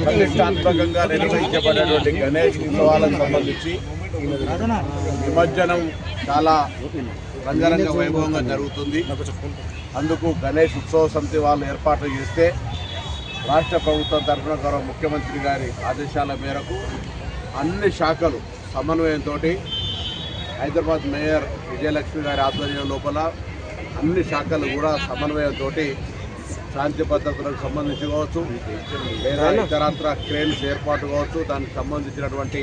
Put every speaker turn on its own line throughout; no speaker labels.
ప్రతిష్టాత్మకంగా నిర్వహించబడేటువంటి గణేష్ ఉత్సవాలకు సంబంధించి నిమజ్జనం చాలా రంగరంగ వైభవంగా జరుగుతుంది. అందుకు గణేష్ ఉత్సవ సమితి వాళ్ళు ఏర్పాట్లు చేస్తే రాష్ట్ర ప్రభుత్వం తరఫున గౌరవ ముఖ్యమంత్రి గారి ఆదేశాల మేరకు అన్ని శాఖలు సమన్వయంతో హైదరాబాద్ మేయర్ విజయలక్ష్మి గారి ఆధ్వర్యం లోపల అన్ని శాఖలు కూడా సమన్వయంతో శాంతి భద్రతలకు సంబంధించి కావచ్చు లేదా ఇతరత్ర క్రేన్స్ ఏర్పాటు కావచ్చు, దానికి సంబంధించినటువంటి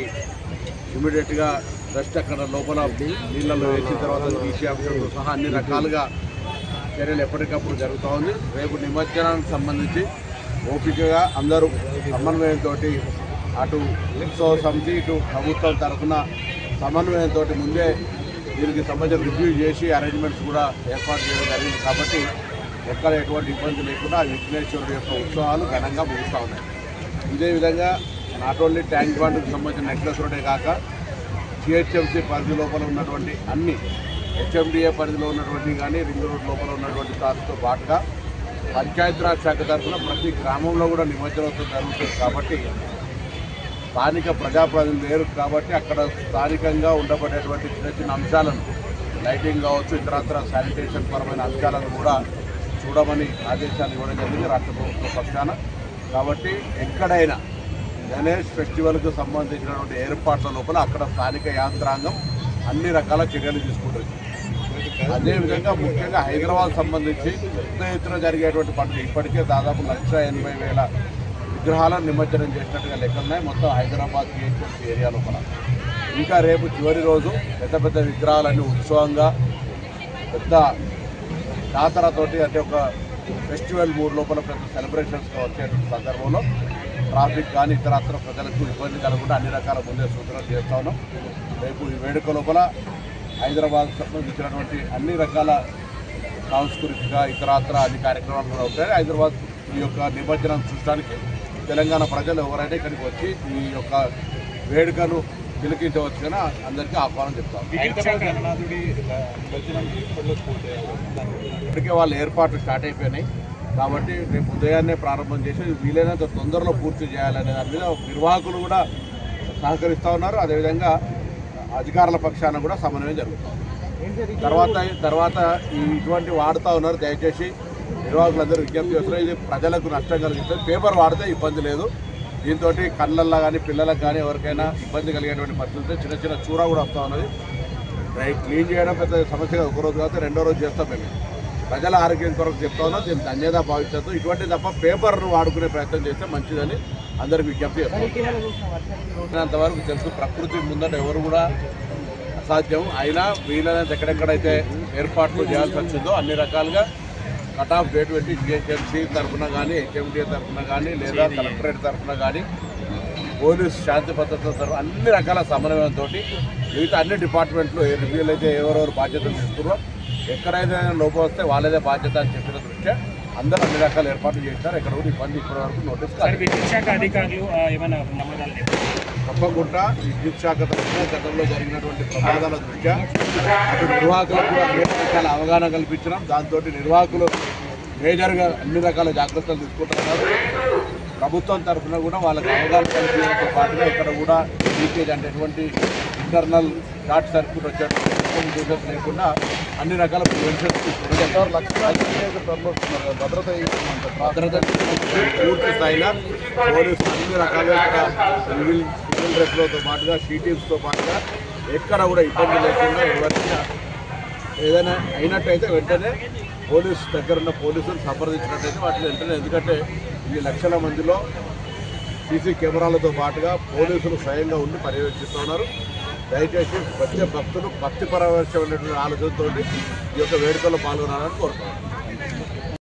ఇమీడియట్గా డస్ట్ అక్కడ లోపల నీళ్ళలో వేసిన తర్వాత తీసే అంశంతో సహా అన్ని రకాలుగా చర్యలు ఎప్పటికప్పుడు జరుగుతూ ఉంది. రేపు నిమజ్జనానికి సంబంధించి ఓపికగా అందరూ సమన్వయంతో అటు ఉత్సవ సమితి ఇటు ప్రభుత్వం తరఫున సమన్వయంతో ముందే దీనికి సంబంధించిన రివ్యూ చేసి అరేంజ్మెంట్స్ కూడా ఏర్పాటు చేయడం జరిగింది. కాబట్టి ఎక్కడ ఎటువంటి ఇబ్బంది లేకుండా విఘ్నేశ్వరుడు యొక్క ఉత్సవాలు ఘనంగా ముగుస్తూ ఉన్నాయి. ఇదే విధంగా నాట్ ఓన్లీ ట్యాంక్ బండ్కి సంబంధించిన నెక్లెస్ రోడ్డే కాక జిహెచ్ఎంసీ పరిధి లోపల ఉన్నటువంటి అన్ని హెచ్ఎండిఏ పరిధిలో ఉన్నటువంటి కానీ రింగ్ రోడ్ లోపల ఉన్నటువంటి దానితో పాటుగా పంచాయతీరాజ్ శాఖ తరఫున ప్రతి గ్రామంలో కూడా నిమజ్జనోత్సవం జరుగుతుంది. కాబట్టి స్థానిక ప్రజాప్రతినిధులు లేరు కాబట్టి అక్కడ స్థానికంగా ఉండబడేటువంటి చిన్న చిన్న అంశాలను లైటింగ్ కావచ్చు ఇతరత్ర శానిటేషన్ పరమైన అంశాలను కూడా చూడమని ఆదేశాలు ఇవ్వడం జరిగింది రాష్ట్ర ప్రభుత్వ పక్షాన. కాబట్టి ఎక్కడైనా గణేష్ ఫెస్టివల్కు సంబంధించినటువంటి ఏర్పాట్ల లోపల అక్కడ స్థానిక యాంత్రాంగం అన్ని రకాల చర్యలు తీసుకుంటుంది. అదేవిధంగా ముఖ్యంగా హైదరాబాద్ సంబంధించి పెద్ద ఎత్తున జరిగేటువంటి పండుగ ఇప్పటికే దాదాపు 1,80,000 విగ్రహాలను నిమజ్జనం చేసినట్టుగా లెక్కలున్నాయి మొత్తం హైదరాబాద్ జిహెచ్ఎంసీ ఏరియా లోపల. ఇంకా రేపు చివరి రోజు పెద్ద పెద్ద విగ్రహాలన్నీ ఉత్సవంగా పెద్ద జాతరతోటి అంటే ఒక ఫెస్టివల్ మూడు లోపల పెద్ద సెలబ్రేషన్స్గా వచ్చేటువంటి సందర్భంలో ట్రాఫిక్ కానీ ఇతరత్ర ప్రజలకు ఇబ్బంది కలగకుండా అన్ని రకాల ముందే సూచనలు చేస్తా ఉన్నాం. రేపు ఈ వేడుక లోపల హైదరాబాద్ సంబంధించినటువంటి అన్ని రకాల సాంస్కృతిక ఇతరత్ర అన్ని కార్యక్రమాలు కూడా ఉంటాయి. హైదరాబాద్ ఈ యొక్క నిమజ్జనం చూడడానికి తెలంగాణ ప్రజలు ఎవరైనా ఇక్కడికి వచ్చి ఈ యొక్క వేడుకను తిలకించవచ్చు కానీ అందరికీ ఆహ్వానం చెప్తాం. ఇప్పటికే వాళ్ళ ఏర్పాట్లు స్టార్ట్ అయిపోయినాయి కాబట్టి రేపు ఉదయాన్నే ప్రారంభం చేసి వీలైనంత తొందరలో పూర్తి చేయాలనే దాని మీద నిర్వాహకులు కూడా సహకరిస్తూ ఉన్నారు. అదేవిధంగా అధికారుల పక్షాన కూడా సమన్వయం జరుగుతుంది. తర్వాత ఇటువంటి వాడుతూ ఉన్నారు. దయచేసి నిర్వాహకులందరూ విజ్ఞప్తి చేస్తున్నారు. ఇది ప్రజలకు నష్టం కలిగిస్తుంది. పేపర్ వాడితే ఇబ్బంది లేదు. దీంతో కళ్ళల్లో కానీ పిల్లలకు కానీ ఎవరికైనా ఇబ్బంది కలిగేటువంటి పరిస్థితి చిన్న చిన్న చూర కూడా వస్తూ ఉన్నది. క్లీన్ చేయడం పెద్ద సమస్యగా ఒకరోజు కాకపోతే రెండో రోజు చేస్తాం. మేము ప్రజల ఆరోగ్యం కొరకు చెప్తా ఉన్నాం. దీన్ని ధన్యత భావించదు. ఇటువంటి తప్ప పేపర్ను వాడుకునే ప్రయత్నం చేస్తే మంచిదని అందరికి విజ్ఞప్తి చేస్తాం. అంతవరకు తెలుసు ప్రకృతి ముందట ఎవరు కూడా అసాధ్యం. అయినా వీలైనంత ఎక్కడెక్కడైతే ఏర్పాట్లు చేయాల్సి వచ్చిందో అన్ని రకాలుగా కట్ ఆఫ్ డేట్ పెట్టి జిహెచ్ఎంసీ తరఫున కానీ హెచ్ఎండిఏ తరఫున కానీ లేదా కలెక్టరేట్ తరఫున కానీ పోలీసు శాంతి భద్రతల తరఫున అన్ని రకాల సమన్వయంతో మిగతా అన్ని డిపార్ట్మెంట్లు ఏ రివ్యూలు అయితే ఎవరెవరు బాధ్యతలు తీసుకున్నారో ఎక్కడైతే లోపం వస్తే వాళ్ళదే బాధ్యత అని చెప్పిన దృష్ట్యా అందరూ అన్ని రకాల ఏర్పాట్లు చేస్తారు. ఎక్కడ కూడా ఇబ్బంది ఇప్పటివరకు నోటీస్ తప్పకుండా విద్యుత్ శాఖ తరఫున గతంలో జరిగినటువంటి ప్రమాదాల దృష్ట్యా అటు నిర్వాహకులకు కూడా అనేక రకాల అవగాహన కల్పించడం, దాంతో నిర్వాహకులు మేజర్గా అన్ని రకాల జాగ్రత్తలు తీసుకుంటున్నారు. ప్రభుత్వం తరఫున కూడా వాళ్ళకి అవగాహన కల్పించడంతో పాటుగా ఇక్కడ కూడా లీకేజ్ అంటే ఎటువంటి ఇంటర్నల్ షార్ట్ సర్క్యూట్ వచ్చేటువంటి లేకుండా అన్ని రకాల ప్రివెన్షన్స్ తీసుకుంటున్నారు. భద్రత పూర్తి స్థాయిలో పోలీసులు అన్ని రకాలుగా ఇక్కడ సివిల్ డ్రెస్లతో పాటుగా షీటీమ్స్తో పాటుగా ఎక్కడ కూడా ఇబ్బంది లేకుండా ఎవరైనా ఏదైనా అయినట్టయితే వెంటనే పోలీసు దగ్గర ఉన్న పోలీసులు సంప్రదించినట్టయితే వాటిని వెంటనే, ఎందుకంటే ఈ లక్షల మందిలో సీసీ కెమెరాలతో పాటుగా పోలీసులు స్వయంగా ఉండి పర్యవేక్షిస్తూ ఉన్నారు. దయచేసి వచ్చే భక్తులు భక్తి పరవశమైనటువంటి ఆలోచనతో ఈ యొక్క వేడుకల్లో పాల్గొనాలని కోరుతున్నాను.